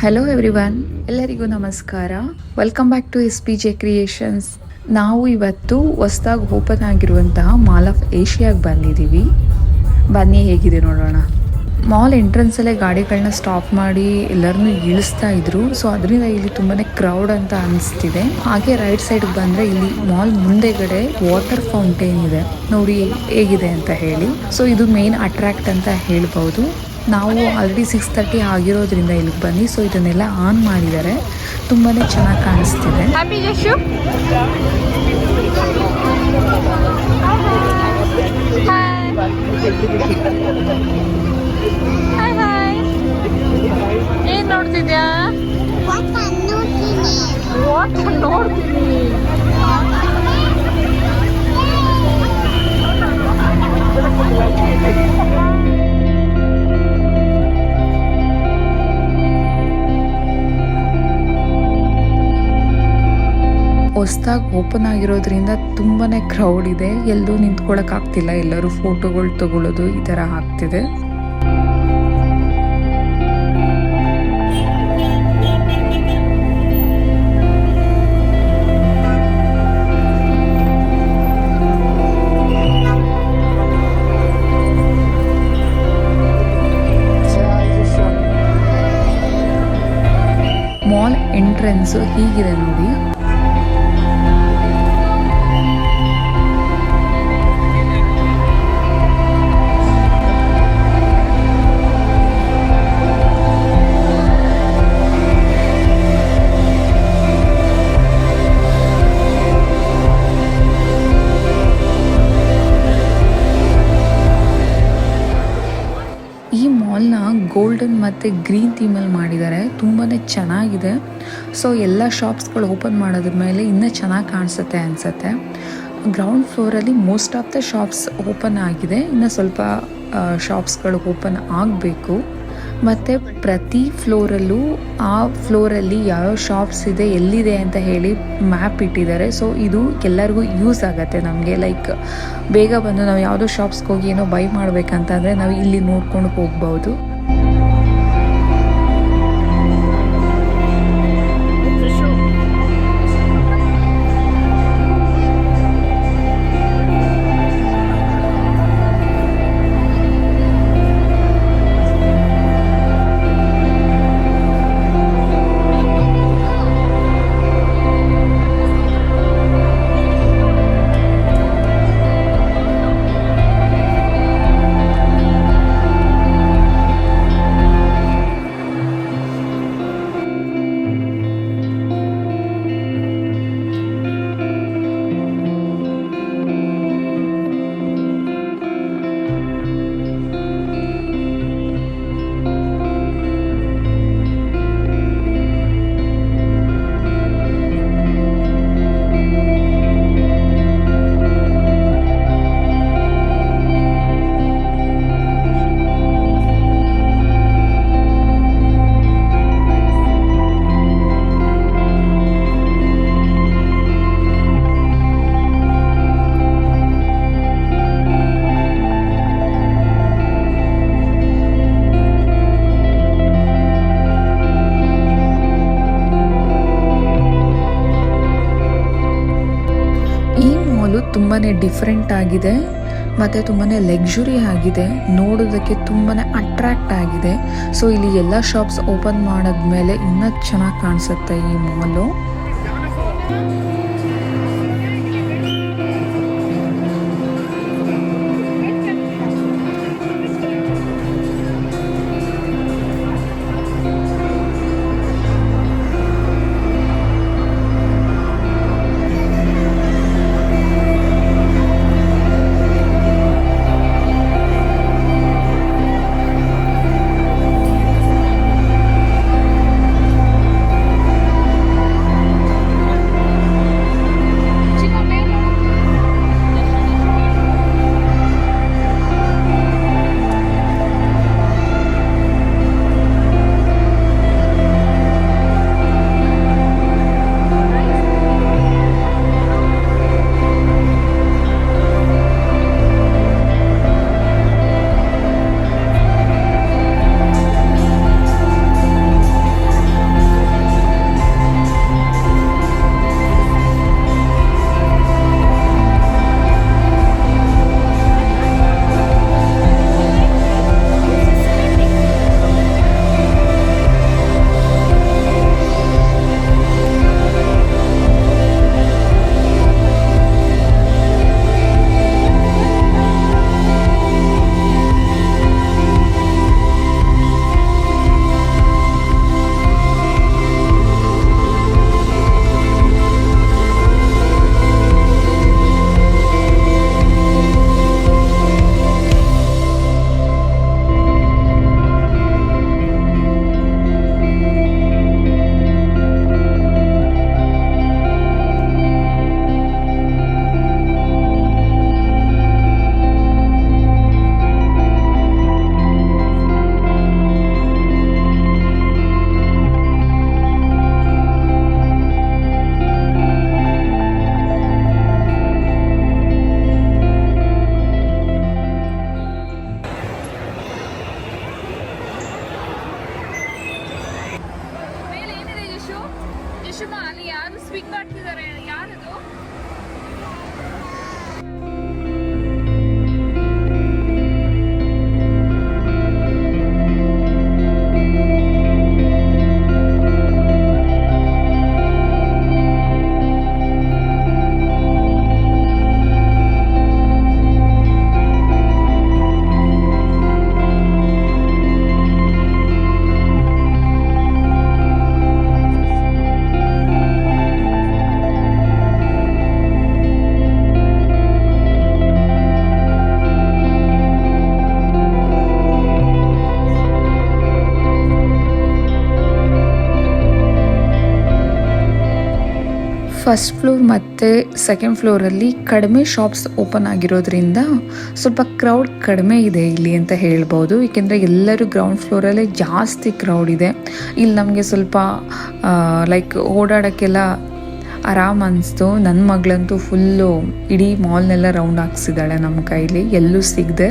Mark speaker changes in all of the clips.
Speaker 1: Hello everyone, ಎಲ್ಲರಿಗೂ ನಮಸ್ಕಾರ. Welcome back to SPJ creations. ನಾವು ಇವತ್ತು ಹೊಸದಾಗಿ ಓಪನ್ ಆಗಿರುವಂತಹ ಮಾಲ್ ಆಫ್ ಏಷ್ಯಾಗೆ ಬಂದಿದ್ದೀವಿ. ಬನ್ನಿ ಹೇಗಿದೆ ನೋಡೋಣ. ಮಾಲ್ ಎಂಟ್ರೆನ್ಸಲ್ಲೇ ಗಾಡಿಗಳನ್ನ ಸ್ಟಾಪ್ ಮಾಡಿ ಎಲ್ಲರನ್ನೂ ಇಳಿಸ್ತಾ ಇದ್ರು. ಸೊ ಅದರಿಂದ ಇಲ್ಲಿ ತುಂಬಾ ಕ್ರೌಡ್ ಅಂತ ಅನಿಸ್ತಿದೆ. ಹಾಗೆ ರೈಟ್ ಸೈಡ್ಗೆ ಬಂದರೆ ಇಲ್ಲಿ ಮಾಲ್ ಮುಂದೆಗಡೆ ವಾಟರ್ ಫೌಂಟೇನ್ ಇದೆ, ನೋಡಿ ಹೇಗಿದೆ ಅಂತ ಹೇಳಿ. ಸೊ ಇದು ಮೇನ್ ಅಟ್ರಾಕ್ಟ್ ಅಂತ ಹೇಳ್ಬೋದು. ನಾವು ಆಲ್ರೆಡಿ 6:30 ಆಗಿರೋದ್ರಿಂದ ಇಲ್ಲಿಗೆ ಬನ್ನಿ. ಸೊ ಇದನ್ನೆಲ್ಲ ಆನ್ ಮಾಡಿದ್ದಾರೆ, ತುಂಬಾ ಚೆನ್ನಾಗಿ ಕಾಣಿಸ್ತಿದೆ.
Speaker 2: ಏನ್ ನೋಡ್ತಿದ್ಯಾ? ನೋಡ್ತೀನಿ.
Speaker 1: ಹೊಸದಾಗಿ ಓಪನ್ ಆಗಿರೋದ್ರಿಂದ ತುಂಬಾ ಕ್ರೌಡ್ ಇದೆ, ಎಲ್ಲೂ ನಿಂತ್ಕೊಳ್ಳೋಕೆ ಆಗ್ತಿಲ್ಲ, ಎಲ್ಲರೂ ಫೋಟೋಗಳು ತಗೊಳ್ಳೋದು ಈ ಥರ ಆಗ್ತಿದೆ. ಮಾಲ್ ಎಂಟ್ರೆನ್ಸ್ ಹೀಗಿದೆ ನೋಡಿ. ಈ ಮಾಲ್ನ ಗೋಲ್ಡನ್ ಮತ್ತು ಗ್ರೀನ್ ಥೀಮಲ್ಲಿ ಮಾಡಿದ್ದಾರೆ, ತುಂಬಾ ಚೆನ್ನಾಗಿದೆ. ಸೊ ಎಲ್ಲ ಶಾಪ್ಸ್ಗಳು ಓಪನ್ ಮಾಡೋದ್ರ ಮೇಲೆ ಇನ್ನೂ ಚೆನ್ನಾಗಿ ಕಾಣಿಸುತ್ತೆ ಅನಿಸುತ್ತೆ. ಗ್ರೌಂಡ್ ಫ್ಲೋರಲ್ಲಿ most of the shops open ಆಗಿದೆ, ಇನ್ನು ಸ್ವಲ್ಪ ಶಾಪ್ಸ್ಗಳು ಓಪನ್ ಆಗಬೇಕು. ಮತ್ತು ಪ್ರತಿ ಫ್ಲೋರಲ್ಲೂ ಆ ಫ್ಲೋರಲ್ಲಿ ಯಾವ್ಯಾವ ಶಾಪ್ಸ್ ಇದೆ, ಎಲ್ಲಿದೆ ಅಂತ ಹೇಳಿ ಮ್ಯಾಪ್ ಇಟ್ಟಿದ್ದಾರೆ. ಸೊ ಇದು ಎಲ್ಲರಿಗೂ ಯೂಸ್ ಆಗುತ್ತೆ ನಮಗೆ. ಲೈಕ್ ಬೇಗ ಬಂದು ನಾವು ಯಾವುದೋ ಶಾಪ್ಸ್ಗೆ ಹೋಗಿ ಏನೋ ಬೈ ಮಾಡಬೇಕಂತಂದರೆ ನಾವು ಇಲ್ಲಿ ನೋಡ್ಕೊಂಡು ಹೋಗ್ಬೋದು. ತುಂಬಾ ಡಿಫ್ರೆಂಟ್ ಆಗಿದೆ ಮತ್ತು ತುಂಬಾ ಲಕ್ಸುರಿ ಆಗಿದೆ, ನೋಡೋದಕ್ಕೆ ತುಂಬಾ ಅಟ್ರಾಕ್ಟ್ ಆಗಿದೆ. ಸೊ ಇಲ್ಲಿ ಎಲ್ಲ ಶಾಪ್ಸ್ ಓಪನ್ ಮಾಡಿದ್ಮೇಲೆ ಇನ್ನೂ ಚೆನ್ನಾಗಿ ಕಾಣಿಸುತ್ತೆ ಈ ಮಾಲು.
Speaker 2: ರೇಷ್ಮಾ ಅಲ್ಲಿ ಯಾರು ಸ್ವಿಂಗ್ ಆಡ್ತಿದ್ದಾರೆ, ಯಾರದು?
Speaker 1: ಫಸ್ಟ್ ಫ್ಲೋರ್ ಮತ್ತು ಸೆಕೆಂಡ್ ಫ್ಲೋರಲ್ಲಿ ಕಡಿಮೆ ಶಾಪ್ಸ್ ಓಪನ್ ಆಗಿರೋದ್ರಿಂದ ಸ್ವಲ್ಪ ಕ್ರೌಡ್ ಕಡಿಮೆ ಇದೆ ಇಲ್ಲಿ ಅಂತ ಹೇಳ್ಬೋದು. ಏಕೆಂದರೆ ಎಲ್ಲರೂ ಗ್ರೌಂಡ್ ಫ್ಲೋರಲ್ಲೇ ಜಾಸ್ತಿ ಕ್ರೌಡ್ ಇದೆ. ಇಲ್ಲಿ ನಮಗೆ ಸ್ವಲ್ಪ ಲೈಕ್ ಓಡಾಡೋಕ್ಕೆಲ್ಲ ಆರಾಮ್ ಅನಿಸ್ತು. ನನ್ನ ಮಗಳಂತೂ ಫುಲ್ಲು ಇಡೀ ಮಾಲ್ನೆಲ್ಲ ರೌಂಡ್ ಹಾಕ್ಸಿದ್ದಾಳೆ ನಮ್ಮ ಕೈಲಿ, ಎಲ್ಲೂ ಸಿಗದೆ.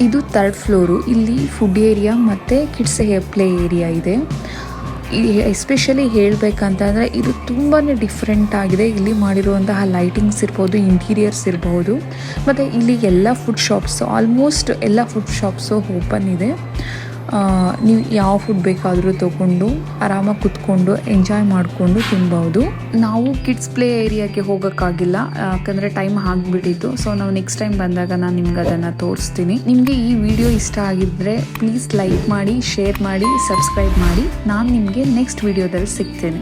Speaker 1: ಇದು ಥರ್ಡ್ ಫ್ಲೋರು. ಇಲ್ಲಿ ಫುಡ್ ಏರಿಯಾ ಮತ್ತು ಕಿಡ್ಸ್ ಪ್ಲೇ ಏರಿಯಾ ಇದೆ. ಎಸ್ಪೆಷಲಿ ಹೇಳಬೇಕಂತಂದರೆ ಇದು ತುಂಬಾ ಡಿಫ್ರೆಂಟ್ ಆಗಿದೆ. ಇಲ್ಲಿ ಮಾಡಿರುವಂತಹ ಲೈಟಿಂಗ್ಸ್ ಇರ್ಬೋದು, ಇಂಟೀರಿಯರ್ಸ್ ಇರ್ಬೋದು, ಮತ್ತು ಇಲ್ಲಿ ಎಲ್ಲ ಫುಡ್ ಶಾಪ್ಸು, ಆಲ್ಮೋಸ್ಟ್ ಎಲ್ಲ ಫುಡ್ ಶಾಪ್ಸು ಓಪನ್ ಇದೆ. ನೀವು ಯಾವ ಫುಡ್ ಬೇಕಾದರೂ ತೊಗೊಂಡು ಆರಾಮಾಗಿ ಕುತ್ಕೊಂಡು ಎಂಜಾಯ್ ಮಾಡಿಕೊಂಡು ತಿನ್ಬೋದು. ನಾವು ಕಿಡ್ಸ್ ಪ್ಲೇ ಏರಿಯಾಗೆ ಹೋಗೋಕ್ಕಾಗಿಲ್ಲ ಯಾಕಂದರೆ ಟೈಮ್ ಆಗಿಬಿಟ್ಟಿತ್ತು. ಸೊ ನಾವು ನೆಕ್ಸ್ಟ್ ಟೈಮ್ ಬಂದಾಗ ನಾನು ನಿಮ್ಗೆ ಅದನ್ನು ತೋರಿಸ್ತೀನಿ. ನಿಮಗೆ ಈ ವಿಡಿಯೋ ಇಷ್ಟ ಆಗಿದ್ದರೆ ಪ್ಲೀಸ್ ಲೈಕ್ ಮಾಡಿ, ಶೇರ್ ಮಾಡಿ, ಸಬ್ಸ್ಕ್ರೈಬ್ ಮಾಡಿ. ನಾನು ನಿಮಗೆ ನೆಕ್ಸ್ಟ್ ವಿಡಿಯೋದಲ್ಲಿ ಸಿಗ್ತೇನೆ.